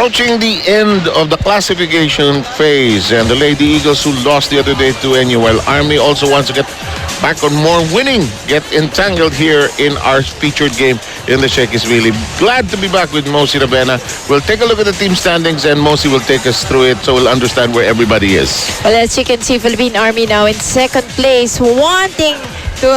Approaching the end of the classification phase, and the Lady Eagles, who lost the other day to ATNEO, while Army also wants to get back on more winning, get entangled here in our featured game in the Shakey's Valley. Glad to be back with Mosi Ravena. We'll take a look at the team standings, and Mosi will take us through it so we'll understand where everybody is. Well, as you can see, Philippine Army now in second place, wanting to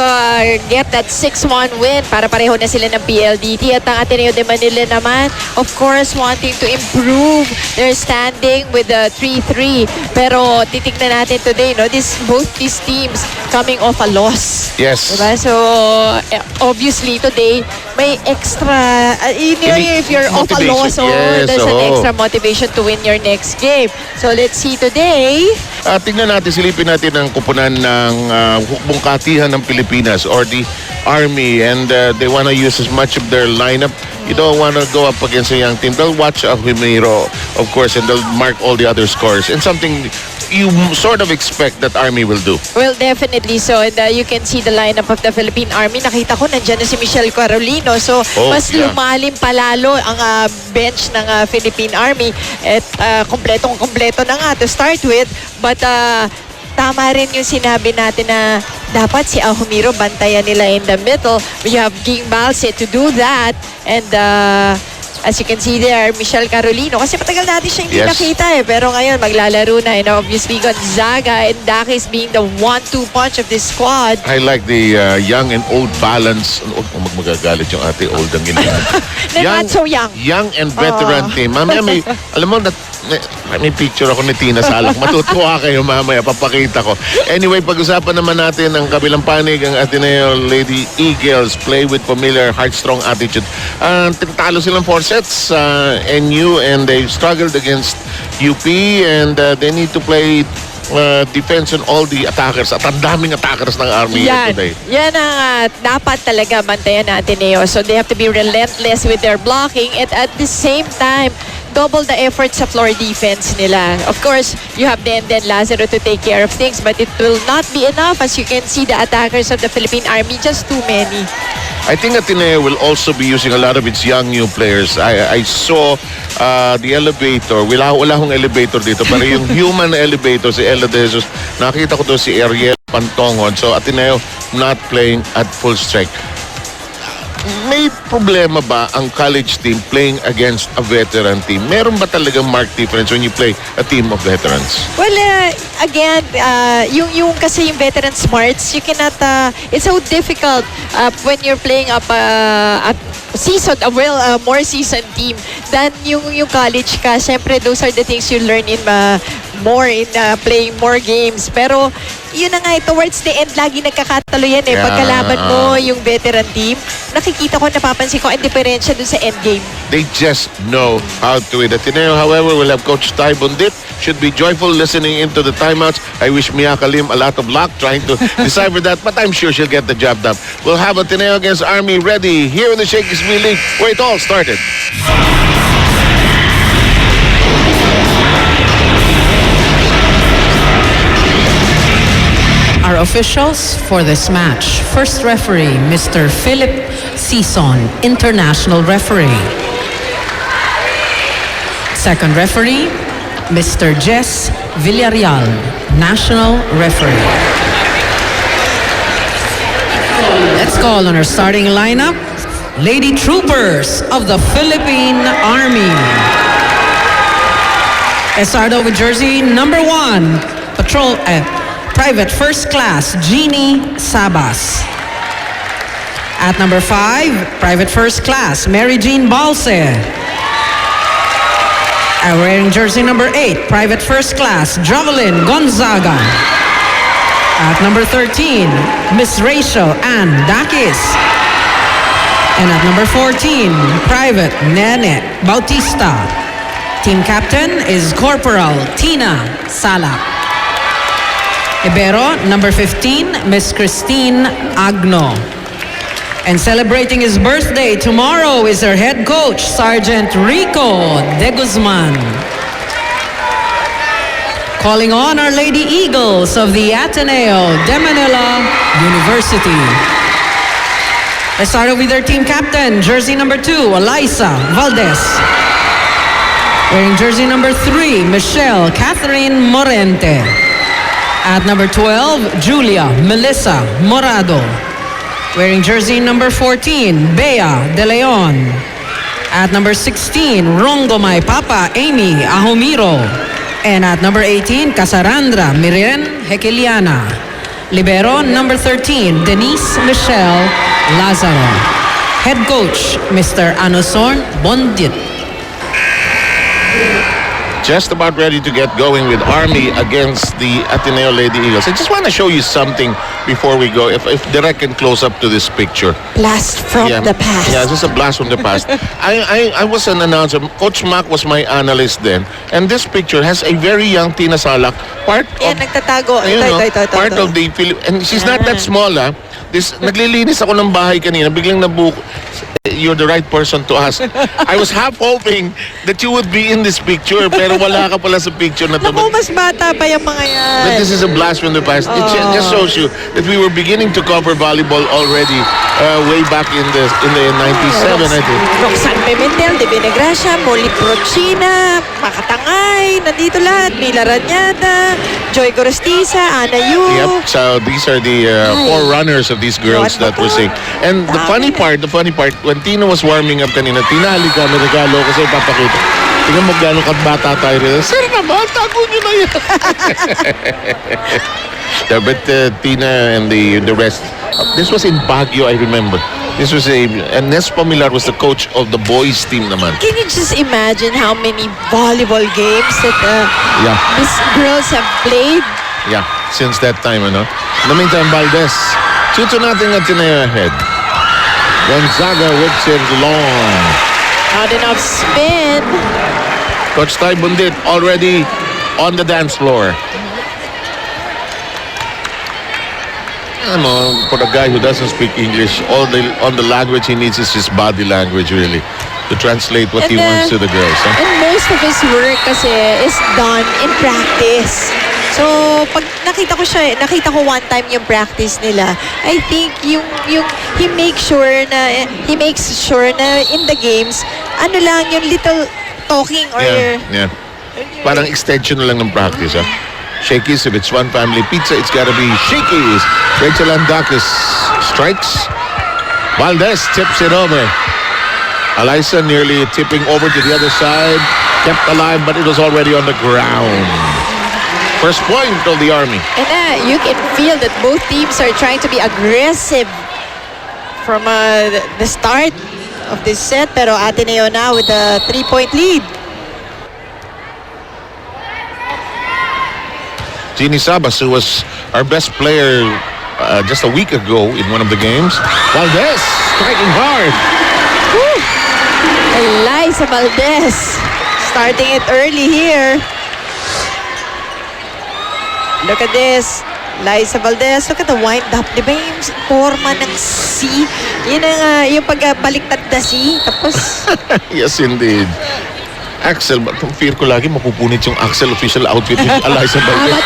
get that 6-1 win para pareho na sila ng PLDT. At ang Ateneo de Manila naman, of course, wanting to improve their standing with the 3-3. Pero titignan natin today, no, both these teams coming off a loss. Yes. Diba? So, obviously, today, may extra, if you're off a loss, yes, there's an extra motivation to win your next game. So, let's see today. Tingnan natin, silipin natin ang kupunan ng hukbong katihan ng Pilipinas or the Army, and they want to use as much of their lineup. You don't want to go up against a young team. They'll watch Humiro, of course, and they'll mark all the other scores. And something you sort of expect that Army will do. Well, definitely so. And you can see the lineup of the Philippine Army. Nakita ko, nandyan na si Michelle Carolino. So, mas lumalim palalo ang bench ng Philippine Army. At kompletong-kompleto na nga to start with. But tama rin yung sinabi natin na dapat si Humiro bantayan nila in the middle. We have Ging Balse to do that. And as you can see there, Michelle Carolino. Kasi matagal natin siya hindi nakita eh. Pero ngayon, maglalaro na. And obviously, Gonzaga and Dakis being the 1-2 punch of this squad. I like the young and old balance. Magagalit yung ate old ang ginagawa. Not so young. Young and veteran team. Mamaya alam mo, may picture ako ni Tina Salak. Matutuwa kayo mamaya, papakita ko. Anyway, pag-usapan naman natin ang kabilang panig, ang Ateneo Lady Eagles play with familiar, heart-strong attitude. Talo silang 4 sets, NU, and they struggled against UP, and they need to play defense on all the attackers. At ang daming attackers ng Army today. Yan ang dapat talaga bantayan na Ateneo. So they have to be relentless with their blocking, and at the same time, double the effort sa floor defense nila. Of course, you have then Lazaro to take care of things, but it will not be enough. As you can see, the attackers of the Philippine Army, just too many. I think Ateneo will also be using a lot of its young new players. I saw the elevator. Wala akong elevator dito, pero yung human elevator, si Ella De Jesus, nakita ko doon si Ariel Pantongon. So Ateneo not playing at full strength. May problema ba ang college team playing against a veteran team? Meron ba talagang marked difference when you play a team of veterans? Well, again, yung kasi yung veteran smarts, you cannot, it's so difficult when you're playing up a seasoned, more seasoned team than yung college ka. Siyempre, those are the things you learn in more in playing more games. Pero yun na nga, towards the end, lagi nagkakatalo yan eh. Pagkalaban mo yung veteran team, nakikita ko, napapansin ko ang diferensya dun sa end game. They just know how to win. Ateneo, however, will have Coach Ty Bundit. Should be joyful listening into the timeouts. I wish Mia Kalim a lot of luck trying to decipher that, but I'm sure she'll get the job done. We'll have Ateneo against Army ready here in the Shakey's Valley, where it all started. Our officials for this match. First referee, Mr. Philip Sison, international referee. Second referee, Mr. Jess Villarreal, national referee. Let's call on our starting lineup. Lady Troopers of the Philippine Army. Let's start off with jersey number 1, Private First Class, Jeannie Sabas. At number 5, Private First Class, Mary Jean Balse. Wearing jersey number 8, Private First Class, Jovelyn Gonzaga. At number 13, Miss Rachel Ann Dakis. And at number 14, Private Nene Bautista. Team captain is Corporal Tina Sala. Ibero, number 15, Miss Christine Agno. And celebrating his birthday tomorrow is our head coach, Sergeant Rico De Guzman. Calling on our Lady Eagles of the Ateneo de Manila University. Let's start with our team captain, jersey number 2, Eliza Valdez. Wearing jersey number 3, Michelle Catherine Morente. At number 12, Julia Melissa Morado. Wearing jersey number 14, Bea De Leon. At number 16, Rongo My Papa Amy Ahomiro. And at number 18, Casarandra Miren Hekeliana. Libero number 13, Denise Michelle Lazaro. Head coach, Mr. Anosorn Bondit. Just about ready to get going with Army against the Ateneo Lady Eagles. I just want to show you something before we go. If Direk can close up to this picture. Blast from the past. Yeah, this is a blast from the past. I was an announcer. Coach Mac was my analyst then. And this picture has a very young Tina Salak. Part Yan, of, nagtatago. part of the and she's not that small, ah. Naglilinis ako ng bahay kanina. Biglang nabuko. You're the right person to ask. I was half hoping that you would be in this picture, pero wala ka pala sa picture na to. Naku, mas bata pa yung mga yan. But this is a blast from the past. It just shows you that we were beginning to cover volleyball already way back in the 97, I think. Roxanne Pimentel, De Benegracia, Molly Prochina, Makatangay, nandito lahat. Mila Ranyada, Joy Gorostiza, Ana Yu. Yep. So these are the forerunners of these girls that we're seeing. And the funny part, when Tina was warming up kanina, Tina, halika, may regalo kasi papakita. Tingnan mo gano'ng kabata tayo rin. Sir naman, tago nyo na yan. Yeah, but Tina and the rest, this was in Baguio, I remember. This was and Nes Pamilar was the coach of the boys team naman. Can you just imagine how many volleyball games that these girls have played? Yeah, since that time, ano? In the meantime, Valdez, 2-2 natin Ateneo ahead. Gonzaga whips it long. Not enough spin. Coach Ty Bundit already on the dance floor. For a guy who doesn't speak English, all the language he needs is his body language, really, to translate what he wants to the girls. Huh? And most of his work kasi is done in practice. So, pag nakita ko one time yung practice nila, I think he makes sure na in the games, ano lang yung little talking or... Yeah. Parang extension na lang ng practice, ha? Shakey's, if it's one family pizza, it's gotta be Shakey's. Rachel Andakis strikes. Valdez tips it over. Eliza nearly tipping over to the other side. Kept alive, but it was already on the ground. First point of the Army. And you can feel that both teams are trying to be aggressive from the start of this set. Pero Ateneo now with a 3-point lead. Jeannie Sabas, who was our best player just a week ago in one of the games. Valdez striking hard. Woo! Eliza Valdez starting it early here. Look at this. Liza Valdez, look at the wind-up. Di ba yung forma ng C? Yun ang yung pagbaliktad na C. Tapos... Yes, indeed. Axel, fear ko lagi mapupunit yung Axel official outfit ni Eliza Valdez.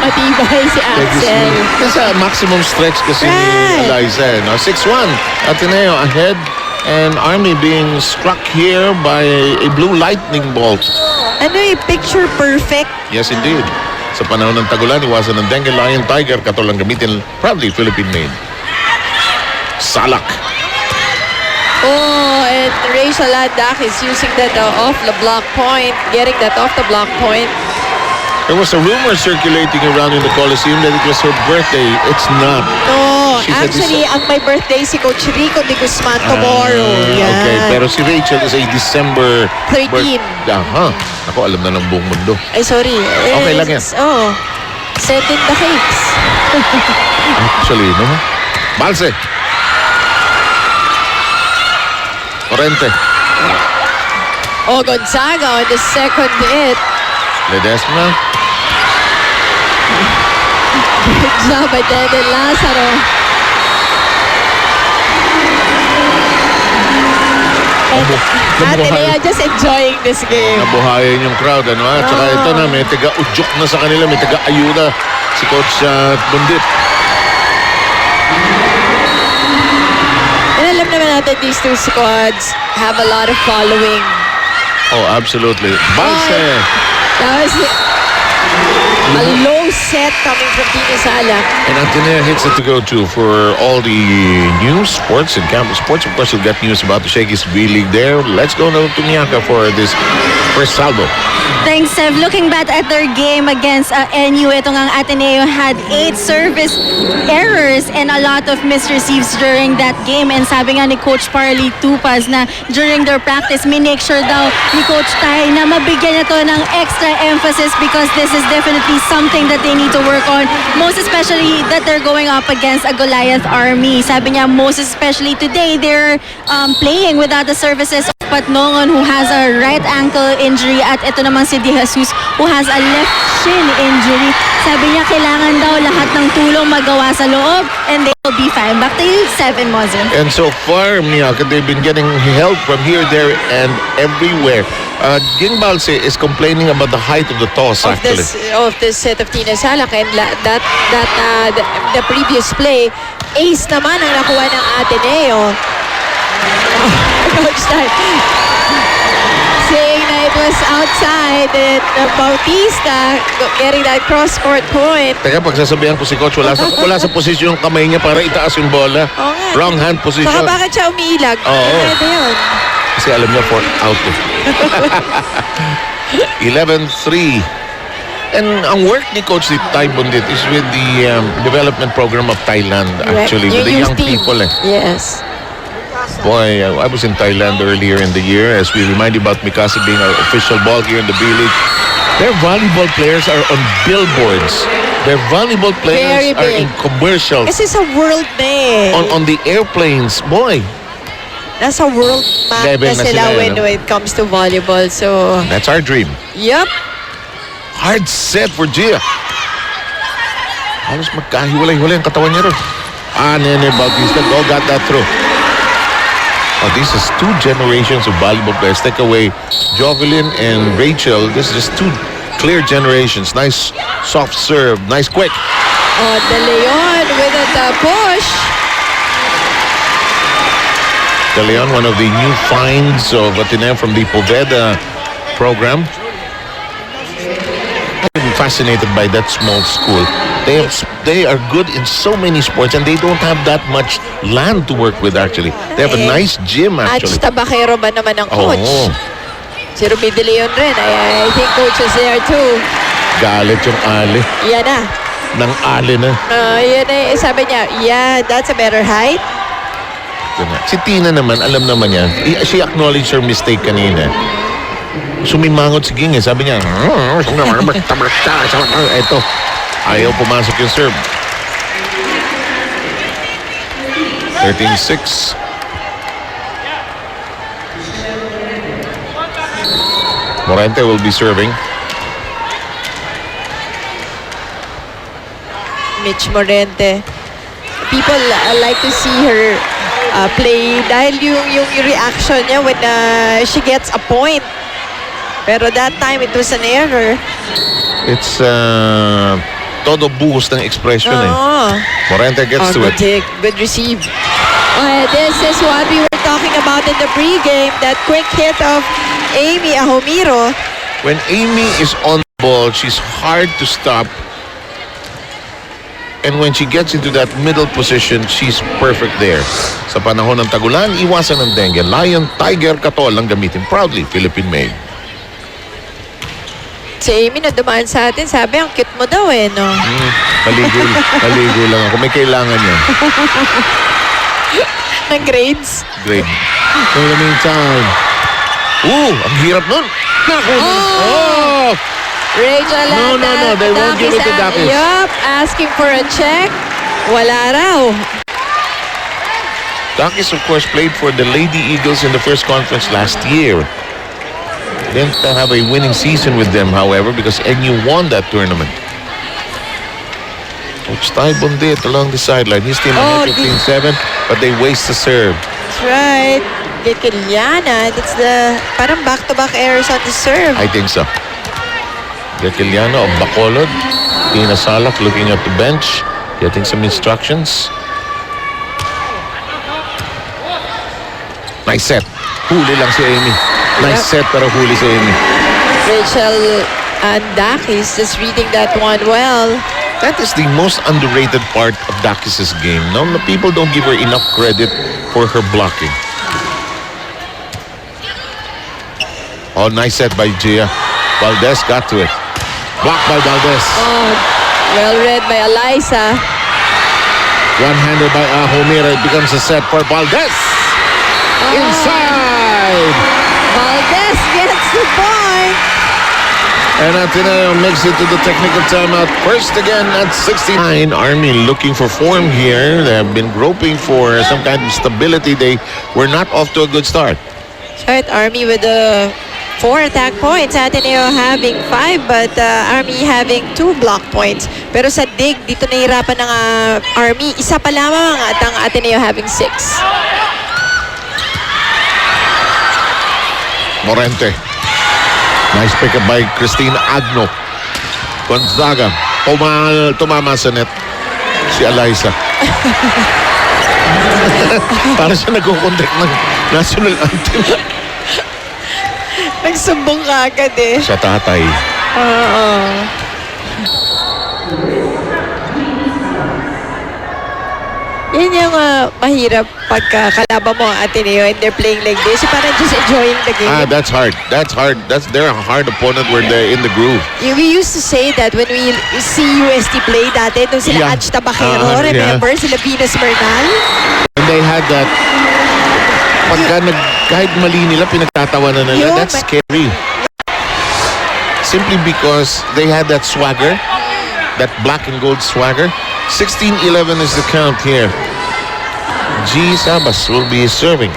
matibay si Axel. Nasa maximum stretch kasi ni Eliza. No? 6-1. Ateneo ahead. And Army being struck here by a blue lightning bolt. Ano picture perfect. Yes, indeed. Sa panahon ng tagulan, iwasan ng dengue, lion, tiger, katulang gamitin, probably Philippine-made. Salak. Oh, and Rachel Ladak is using that off the block point, getting that off the block point. There was a rumor circulating around in the Coliseum that it was her birthday. It's not. No, actually, ang may birthday si Coach Rico de Guzman tomorrow. Okay, pero si Rachel is a December 13. Ako, alam na ng buong mundo. Ay, sorry. Okay lang yan. Oh, send in the cakes. Actually, no? Balse. Corrente. Oh, Gonzaga on the second hit. Ledesma. Good job by Dede Lazaro. Ateneo just enjoying this game. Nabuhayan yung crowd, ano ha? Tsaka ito na, may taga-udyok na sa kanila, may taga-ayuda si Coach Bundit. And alam naman natin, these two squads have a lot of following. Oh, absolutely. Balse. That was a low set coming from Tina Salak. And Ateneo hits it to go to for all the news, sports, and campus sports. Of course, you'll get news about the Shakey's B-League there. Let's go now to Miyaka for this first salvo. Thanks, Sev. Looking back at their game against NU, itong ang Ateneo had 8 service errors and a lot of misreceives during that game. And sabi nga ni Coach Parley Tupas na during their practice, minake sure daw ni Coach Tai na mabigyan ito ng extra emphasis because this is definitely something that they need to work on. Most especially that they're going up against a Goliath army. Sabi niya, most especially today, they're playing without the services of Patnongon who has a right ankle injury at ito naman si Di Jesus who has a left shin injury. Sabi niya, kailangan daw lahat ng tulong magawa sa loob and they will be fine. Back to you, 7 Mosin. And so far, Miyaka, they've been getting help from here, there, and everywhere. Ging Balse is complaining about the height of the toss, actually. Of this set of Tina Salak and the previous play, ace naman ang nakuha ng Ateneo. Coach Tai saying na it was outside and Bautista getting that cross-court point. Teka, pagsasabihan ko si Coach, wala sa posisyon yung kamay niya para itaas yung bola. Oo nga. Wrong hand position. Saka bakit siya umiilag? Oo. Pwede yun. Kasi alam niya for out eh. 11-3. And ang work ni Coach Tai Bundit is with the development program of Thailand, actually, with the young team. people. Yes. Boy, I was in Thailand earlier in the year as we remind you about Mikasa being our official ball here in the B-League. Their volleyball players are on billboards. Their volleyball players Very are big. in commercials. Kasi sa world na eh. On the airplanes. Boy, Nasa world map level na na sila sila, when no? it comes to volleyball. So, that's our dream. yep. Hard set for Gia. Halos magkahiwalay-hiwalay ang katawan niya ron. Nene Bautista got that through. Oh, this is 2 generations of volleyball players. Take away Jovelyn and Rachel. This is just 2 clear generations. Nice soft serve. Nice quick. Oh, De Leon with a push. De Leon, one of the new finds of Ateneo from the Poveda program. I'm fascinated by that small school. They are good in so many sports and they don't have that much land to work with actually. They have a nice gym actually. At tabakero ba naman ang coach? Oo. Si Ruby De Leon rin. I think coach is there too. Galit yung Ali. Yan na. Nang Ali na. Yan eh. Sabi niya, yeah, that's a better height. Si Tina naman, alam naman yan. She acknowledged her mistake kanina. Sumimangot si Ging eh. Sabi niya, eto. Ayaw pumasok yung serve. 13-6. Morente will be serving. Mitch Morente. People like to see her play dahil yung reaction niya when she gets a point. Pero that time, it was an error. It's todo buhos ng expression eh. Oo. Morente gets to good it. take, good receive. This is what we were talking about in the pregame, that quick hit of Amy Ahomiro. When Amy is on the ball, she's hard to stop. And when she gets into that middle position, she's perfect there. Sa panahon ng tagulan, iwasan ng dengue. Lion, Tiger, Katol ang gamitin. Proudly, Philippine made. Si Amy na dumaan sa atin, sabi, ang cute mo daw eh, no? Maligo lang ako. May kailangan yan. Ng grades. Great. In the meantime, ang hirap nun. Oh! Rachel No, they won't give it to Dakis. Yup, asking for a check. Wala raw. Dakis, of course, played for the Lady Eagles in the first conference last year. Didn't have a winning season with them, however, because NU won that tournament. Coach Tai Bundit along the sideline. His team ahead 15-7, but they waste the serve. That's right. Gekiliana. That's the parang back-to-back errors on the serve. I think so. Gekiliana of Bacolod. Tina Salak looking at the bench, getting some instructions. Nice set. Huli lang si Amy. Nice set pero huli sa Amy. Rachel and Dakis just reading that one well. That is the most underrated part of Dakis' game. No, the people don't give her enough credit for her blocking. Oh, nice set by Gia. Valdez got to it. Blocked by Valdez. Oh, well read by Eliza. One-handed by Ahomira. It becomes a set for Valdez. Inside. Valdez gets the point. And Ateneo makes it to the technical timeout. First again at 69. Army looking for form here. They have been groping for some kind of stability. They were not off to a good start. Right, Army with the 4 attack points. Ateneo having 5, but Army having 2 block points. Pero sa dig, dito nahirapan ng Army. Isa pa lamang at ang Ateneo having 6. Morente. Nice pick up by Christine Agno. Gonzaga. Tumama sa net. Si Eliza. Para siya nagkukontek ng national anthem. Nagsumbong ka agad eh. Sa tatay. Oo. Yan yung mahirap pagka kalaban mo ang Ateneo and they're playing like this. Parang just enjoying the game. That's hard. That's hard. They're a hard opponent where they're in the groove. We used to say that when we see UST play dati, nung sila Yeah. Ach Tabacero, remember? Sila Venus Bernal? And they had that, kahit mali nila, pinagtatawanan nila. Yun, That's scary. Simply because they had that swagger, that black and gold swagger. 16-11 is the count here. G. Sabas will be serving.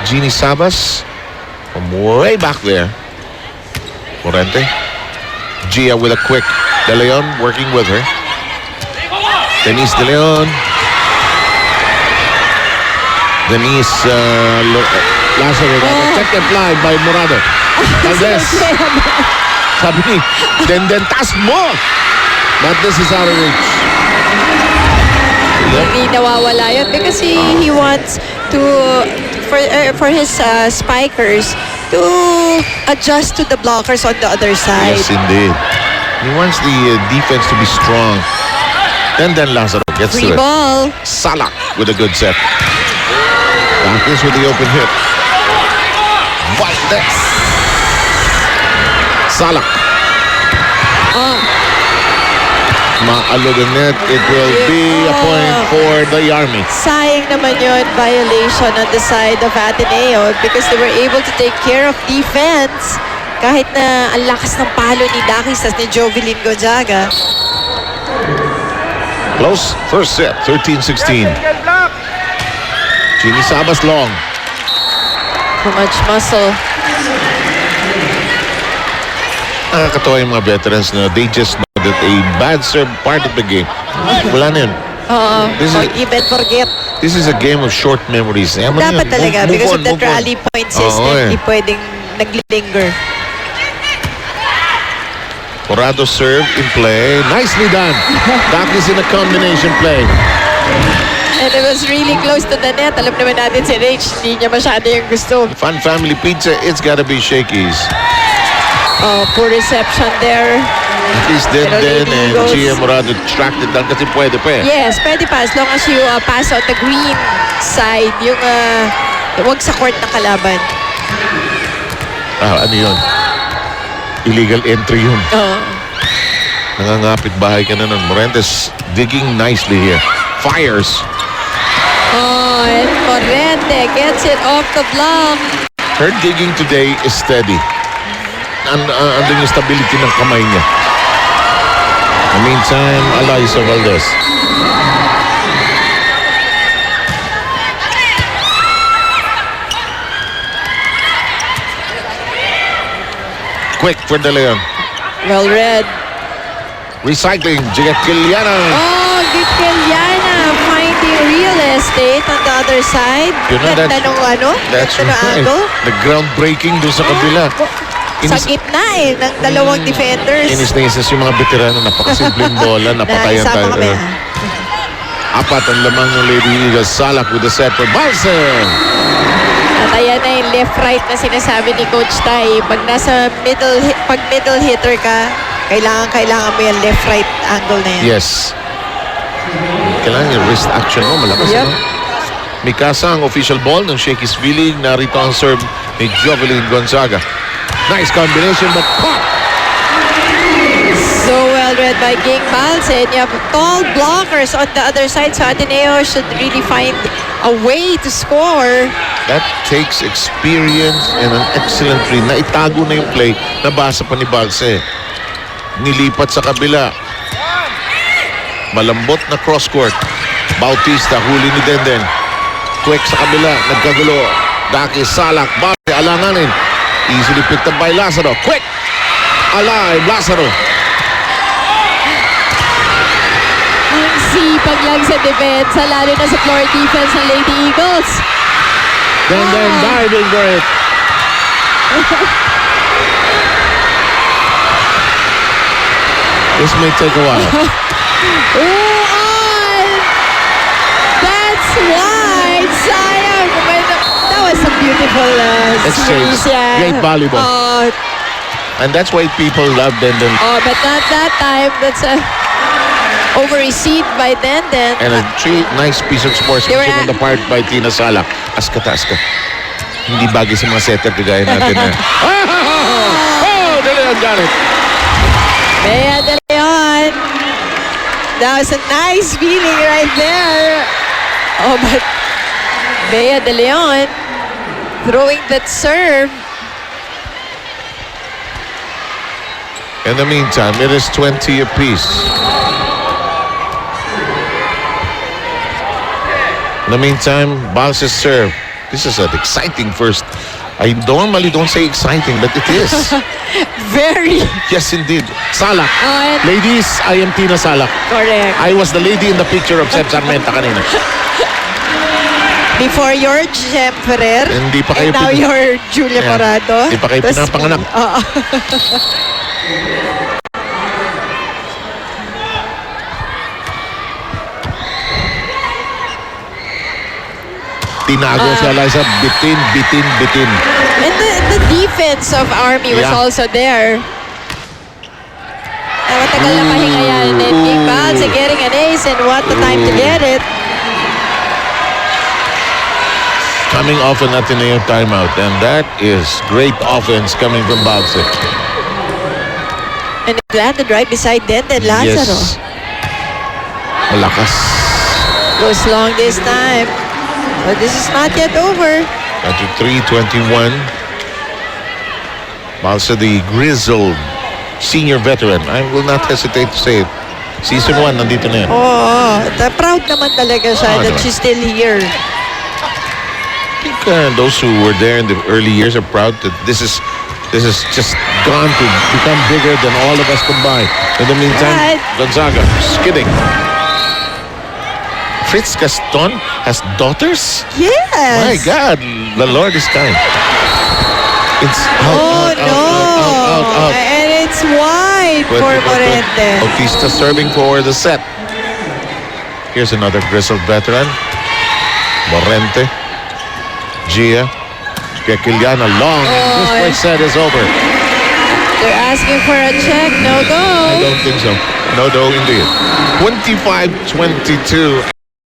Jeannie Sabas from way back there. Morente. Gia with a quick. De Leon working with her. Denise De Leon. Denise Lazaro. Check and fly by Morado. Valdez. Sabi ni, then tas mo. But this is out of reach. Hindi nawawala yun because he wants to for his spikers to adjust to the blockers on the other side. Yes, indeed. He wants the defense to be strong. And then Lazaro gets Free to it. ball. Salak with a good set. Dakis with the open hit. Valdez. Salak. Maalog ang net. It will be a point for the Army. Sayang naman yun, violation on the side of Ateneo because they were able to take care of defense kahit na ang lakas ng palo ni Dakis at ni Jovelyn Gonzaga. Close first set, 13-16. Jeannie Sabas long. Too much muscle. Nakakatawa yung mga veterans na they just know that a bad serve part of the game. Wala na yun. Forgive and forget. This is a game of short memories. Dapat talaga because of that rally point system, hindi pwedeng naglinger. Morado serve in play. Nicely done. Dakis in a combination play. And it was really close to the net. Alam naman natin si Rach, hindi niya masyado yung gusto. Fun family pizza, it's gotta be Shakey's. Oh, poor reception there. At least then and Gia Morado tracked it down kasi pwede pa eh. Yes, pwede pa as long as you pass on the green side, yung wag sa court na kalaban. Ano yun? Illegal entry yun. Nangangapit bahay ka na nun. Morentes digging nicely here. Fires. Oh, and Morente gets it off the block. Her digging today is steady. Andun yung stability ng kamay niya. In the meantime, Eliza Valdez. Quick for De Leon. Well read. Recycling, Jigat Kiliana. Oh, Gitiliana finding real estate on the other side. Ganda nung That's ganda right. angle. The groundbreaking doon sa kabila. Sa gitna ng dalawang defenders. Inis na inis yung mga veterano. Napakasimpleng bola. Napatayan tayo. Apat ang lamang ng Lady Eagles. Salak with the set for Balser. At ayan na yung left-right na sinasabi ni Coach Tai. Pag middle hitter ka, kailangan mo yung left-right angle na yan. Yes. Kailangan yung wrist action mo. Malakas, Yep. ano? Mikasa ang official ball ng Shakey's feeling. Narito ang serve ni Jovelyn Gonzaga. Nice combination, but caught! So well read by Ging Balse. And you have tall blockers on the other side. So Ateneo should really find a way to score. That takes experience and an excellent read. Naitago na yung play. Nabasa pa ni Balse. Nilipat sa kabila. Malambot na cross-court. Bautista, huli ni Denden. Quick sa kabila. Nagkagulo. Daki, Salak, Balse, alanganin. Easily picked up by Lazaro. Quick! Alive, Lazaro. Ang sipag lang sa depensa, lalo na sa floor defense ng Lady Eagles. Denden diving for it. This may take a while. That's wide. Sayang. That was a beautiful Exchange. series. Yeah. Great volleyball. And that's why people love Denden. But not that time. That's a over-received by Denden. And a nice piece of sportsmanship on the part by Tina Salak. Aska. Hindi bagay sa mga setter kagaya natin na. Diliman got it. Bea De Leon. That was a nice feeling right there. But Bea De Leon throwing that serve. In the meantime, it is 20 apiece. In the meantime, Balse's serve. This is an exciting first. I normally don't say exciting, but it is. Very. Yes, indeed. Salak. And Ladies, I am Tina Salak. correct. I was the lady in the picture of Seb Sarmenta kanina. Before you're Jem Ferrer. Hindi pa kayo And now you're Julia Yeah. Corrado. Hindi pa kayo Tas- pinapanganak. Oo. Tinago siya, Liza. Bitin. And the defense of Army was Yeah. also there. Matagal na pahinga yan. And King Balse getting an ace, and what the time to get it. Coming off an Ateneo timeout, and that is great offense coming from Balse. And it landed right beside Denden Lazaro. Yes. Malakas. Goes long this time. But this is not yet over. 23-21. Balse, the grizzled senior veteran. I will not hesitate to say it. Season 1, nandito na yan. Proud naman talaga siya that she's still here. I think those who were there in the early years are proud that this is just gone to become bigger than all of us combined. In the meantime, Right. Gonzaga skidding. Fritz Gaston has daughters? Yes. My God, the Lord is kind. It's out, out. And it's wide for Morente. Bautista serving for the set. Here's another grizzled veteran. Morente. Gia. Kekiliana long. This first set is over. They're asking for a check. No go. I don't think so. No, indeed. 25-22.